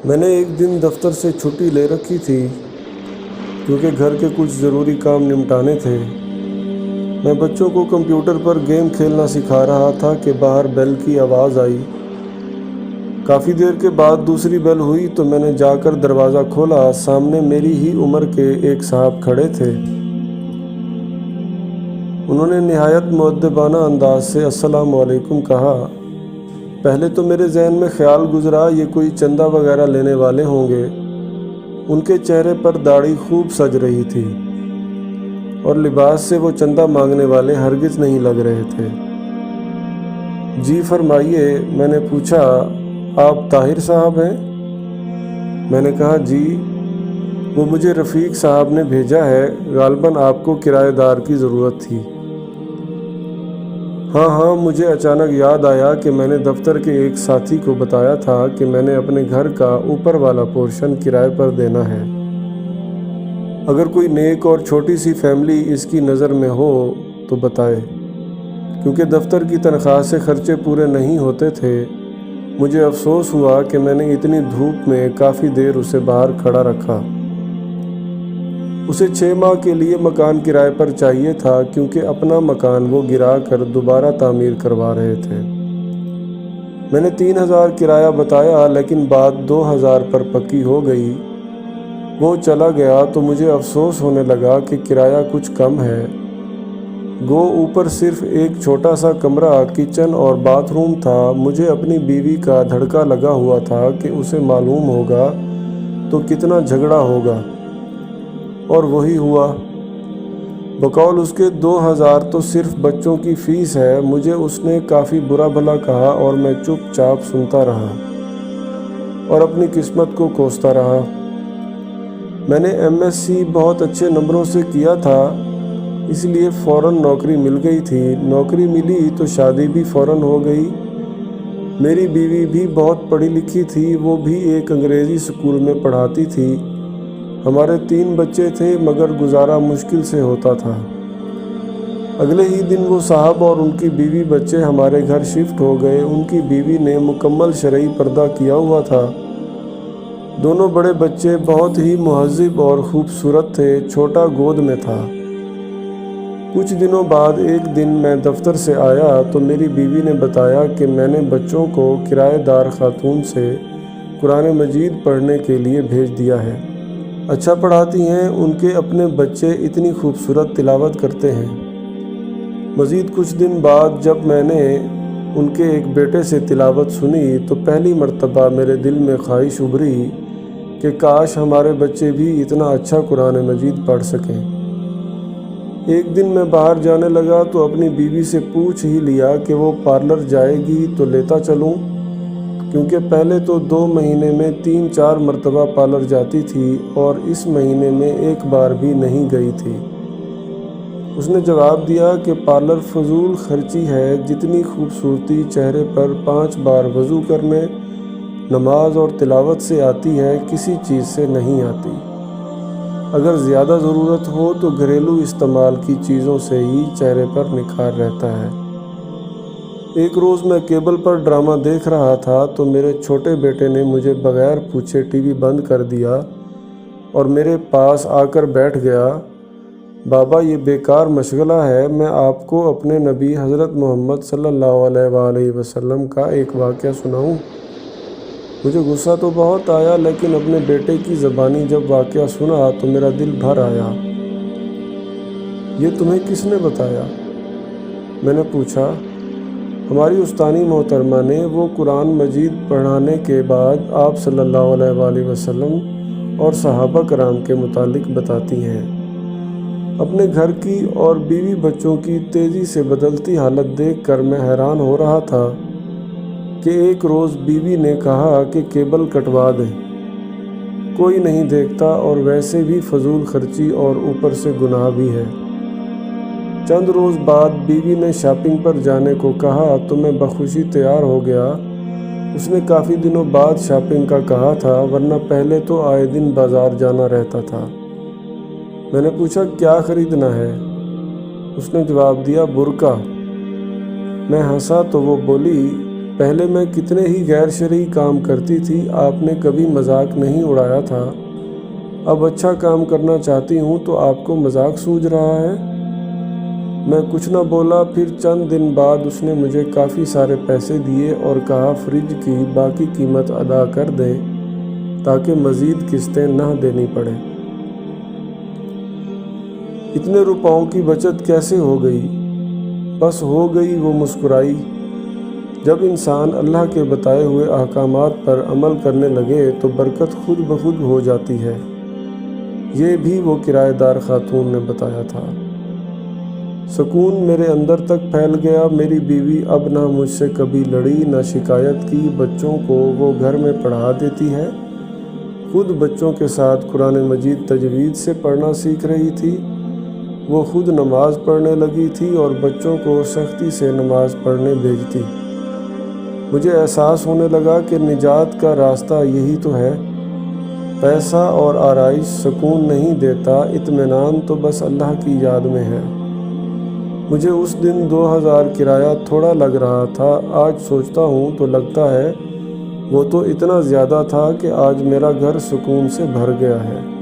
میں نے ایک دن دفتر سے چھٹی لے رکھی تھی کیونکہ گھر کے کچھ ضروری کام نمٹانے تھے۔ میں بچوں کو کمپیوٹر پر گیم کھیلنا سکھا رہا تھا کہ باہر بیل کی آواز آئی۔ کافی دیر کے بعد دوسری بیل ہوئی تو میں نے جا کر دروازہ کھولا۔ سامنے میری ہی عمر کے ایک صاحب کھڑے تھے۔ انہوں نے نہایت مؤدبانہ انداز سے السلام علیکم کہا۔ پہلے تو میرے ذہن میں خیال گزرا یہ کوئی چندہ وغیرہ لینے والے ہوں گے۔ ان کے چہرے پر داڑھی خوب سج رہی تھی اور لباس سے وہ چندہ مانگنے والے ہرگز نہیں لگ رہے تھے۔ جی فرمائیے، میں نے پوچھا، آپ طاہر صاحب ہیں؟ میں نے کہا جی، وہ مجھے رفیق صاحب نے بھیجا ہے، غالباً آپ کو کرایہ دار کی ضرورت تھی۔ ہاں، مجھے اچانک یاد آیا کہ میں نے دفتر کے ایک ساتھی کو بتایا تھا کہ میں نے اپنے گھر کا اوپر والا پورشن کرائے پر دینا ہے۔ اگر کوئی نیک اور چھوٹی سی فیملی اس کی نظر میں ہو تو بتائے، کیونکہ دفتر کی تنخواہ سے خرچے پورے نہیں ہوتے تھے۔ مجھے افسوس ہوا کہ میں نے اتنی دھوپ میں کافی دیر اسے باہر کھڑا رکھا۔ اسے 6 ماہ کے لیے مکان کرائے پر چاہیے تھا کیونکہ اپنا مکان وہ گرا کر دوبارہ تعمیر کروا رہے تھے۔ میں نے 3000 کرایہ بتایا لیکن بات 2000 پر پکی ہو گئی۔ وہ چلا گیا تو مجھے افسوس ہونے لگا کہ کرایہ کچھ کم ہے۔ گو اوپر صرف ایک چھوٹا سا کمرہ، کچن اور باتھ روم تھا۔ مجھے اپنی بیوی کا دھڑکا لگا ہوا تھا کہ اسے معلوم ہوگا تو کتنا جھگڑا ہوگا، اور وہی ہوا۔ بقول اس کے 2000 تو صرف بچوں کی فیس ہے۔ مجھے اس نے کافی برا بھلا کہا اور میں چپ چاپ سنتا رہا اور اپنی قسمت کو کوستا رہا۔ میں نے MSc بہت اچھے نمبروں سے کیا تھا، اس لیے فوراً نوکری مل گئی تھی۔ نوکری ملی تو شادی بھی فوراً ہو گئی۔ میری بیوی بھی بہت پڑھی لکھی تھی، وہ بھی ایک انگریزی اسکول میں پڑھاتی تھی۔ ہمارے 3 بچے تھے مگر گزارا مشکل سے ہوتا تھا۔ اگلے ہی دن وہ صاحب اور ان کی بیوی بچے ہمارے گھر شفٹ ہو گئے۔ ان کی بیوی نے مکمل شرعی پردہ کیا ہوا تھا۔ دونوں بڑے بچے بہت ہی مہذب اور خوبصورت تھے، چھوٹا گود میں تھا۔ کچھ دنوں بعد ایک دن میں دفتر سے آیا تو میری بیوی نے بتایا کہ میں نے بچوں کو کرایہ دار خاتون سے قرآن مجید پڑھنے کے لیے بھیج دیا ہے۔ اچھا پڑھاتی ہیں، ان کے اپنے بچے اتنی خوبصورت تلاوت کرتے ہیں۔ مزید کچھ دن بعد جب میں نے ان کے ایک بیٹے سے تلاوت سنی تو پہلی مرتبہ میرے دل میں خواہش ابھری کہ کاش ہمارے بچے بھی اتنا اچھا قرآن مجید پڑھ سکیں۔ ایک دن میں باہر جانے لگا تو اپنی بیوی سے پوچھ ہی لیا کہ وہ پارلر جائے گی تو لیتا چلوں، کیونکہ پہلے تو 2 مہینے میں 3-4 مرتبہ پارلر جاتی تھی اور اس مہینے میں ایک بار بھی نہیں گئی تھی۔ اس نے جواب دیا کہ پارلر فضول خرچی ہے، جتنی خوبصورتی چہرے پر 5 بار وضو کرنے، نماز اور تلاوت سے آتی ہے کسی چیز سے نہیں آتی۔ اگر زیادہ ضرورت ہو تو گھریلو استعمال کی چیزوں سے ہی چہرے پر نکھار رہتا ہے۔ ایک روز میں کیبل پر ڈرامہ دیکھ رہا تھا تو میرے چھوٹے بیٹے نے مجھے بغیر پوچھے ٹی وی بند کر دیا اور میرے پاس آ کر بیٹھ گیا۔ بابا، یہ بیکار مشغلہ ہے، میں آپ کو اپنے نبی حضرت محمد صلی اللہ علیہ وآلہ وسلم کا ایک واقعہ سناؤں؟ مجھے غصہ تو بہت آیا لیکن اپنے بیٹے کی زبانی جب واقعہ سنا تو میرا دل بھر آیا۔ یہ تمہیں کس نے بتایا؟ میں نے پوچھا۔ ہماری استانی محترمہ نے، وہ قرآن مجید پڑھانے کے بعد آپ صلی اللہ علیہ وآلہ وسلم اور صحابہ کرام کے متعلق بتاتی ہیں۔ اپنے گھر کی اور بیوی بچوں کی تیزی سے بدلتی حالت دیکھ کر میں حیران ہو رہا تھا کہ ایک روز بیوی نے کہا کہ کیبل کٹوا دیں، کوئی نہیں دیکھتا اور ویسے بھی فضول خرچی اور اوپر سے گناہ بھی ہے۔ چند روز بعد بیوی نے شاپنگ پر جانے کو کہا تو میں بخوشی تیار ہو گیا۔ اس نے کافی دنوں بعد شاپنگ کا کہا تھا، ورنہ پہلے تو آئے دن بازار جانا رہتا تھا۔ میں نے پوچھا کیا خریدنا ہے؟ اس نے جواب دیا برقع۔ میں ہنسا تو وہ بولی پہلے میں کتنے ہی غیر شرعی کام کرتی تھی، آپ نے کبھی مذاق نہیں اڑایا تھا۔ اب اچھا کام کرنا چاہتی ہوں تو آپ کو مذاق سوجھ رہا ہے؟ میں کچھ نہ بولا۔ پھر چند دن بعد اس نے مجھے کافی سارے پیسے دیے اور کہا فریج کی باقی قیمت ادا کر دیں تاکہ مزید قسطیں نہ دینی پڑیں۔ اتنے روپوں کی بچت کیسے ہو گئی؟ بس ہو گئی، وہ مسکرائی۔ جب انسان اللہ کے بتائے ہوئے احکامات پر عمل کرنے لگے تو برکت خود بخود ہو جاتی ہے۔ یہ بھی وہ کرایہ دار خاتون نے بتایا تھا۔ سکون میرے اندر تک پھیل گیا۔ میری بیوی اب نہ مجھ سے کبھی لڑی، نہ شکایت کی۔ بچوں کو وہ گھر میں پڑھا دیتی ہے، خود بچوں کے ساتھ قرآن مجید تجوید سے پڑھنا سیکھ رہی تھی۔ وہ خود نماز پڑھنے لگی تھی اور بچوں کو سختی سے نماز پڑھنے بھیجتی۔ مجھے احساس ہونے لگا کہ نجات کا راستہ یہی تو ہے۔ پیسہ اور آرائش سکون نہیں دیتا، اطمینان تو بس اللہ کی یاد میں ہے۔ مجھے اس دن 2000 کرایہ تھوڑا لگ رہا تھا، آج سوچتا ہوں تو لگتا ہے وہ تو اتنا زیادہ تھا کہ آج میرا گھر سکون سے بھر گیا ہے۔